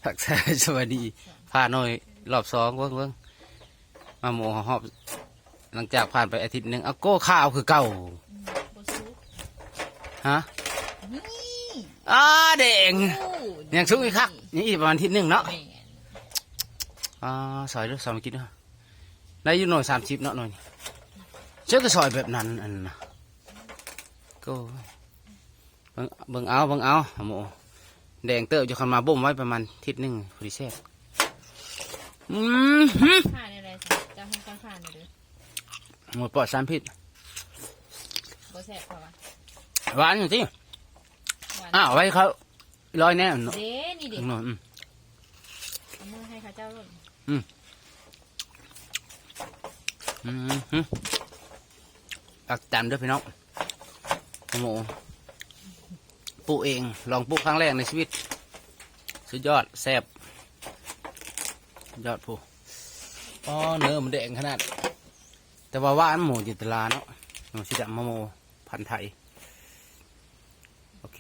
ทักทายสวัสดีผ่านหน่อยรอบสองเบิ้งมาหมูหอบหลังจากผ่านไปอาทิตย์หนึ่งเอาโก้ข้าวคือเก่าฮะเด้งยังซุกอีกครับนี่อีกประมาณอาทิตย์หนึ่งเนาะซอยด้วยซอยมากินด้วยได้อยู่หน่อย30เนาะหน่อยเชื่อก็ซอยแบบนั้นอันนะก็เบิ่งเอาหมูแดงเติบจะคันมาบ่มไว้ประมาณอาทิตย์หนึ่งพอดีเสร็จผ่านอะไรจะให้การผ่านหรือหมดปลอดสารพิษบ่แซ่บพอวะหวานอยู่ที่ไว้เขาลอยแน่เนาะเด้นี่เด็กเอามือให้ข้าเจ้าเลยตักจานด้วยพี่น้องหมูปลูกเองลองปลูกครั้งแรกในชีวิตสุดยอดแซ่บยอดผู้เนื้อมันแดงขนาดแต่ว่าว่านหมูจิตลาเนาะหมูสิดะมะโมพันธุ์ไทยโอเค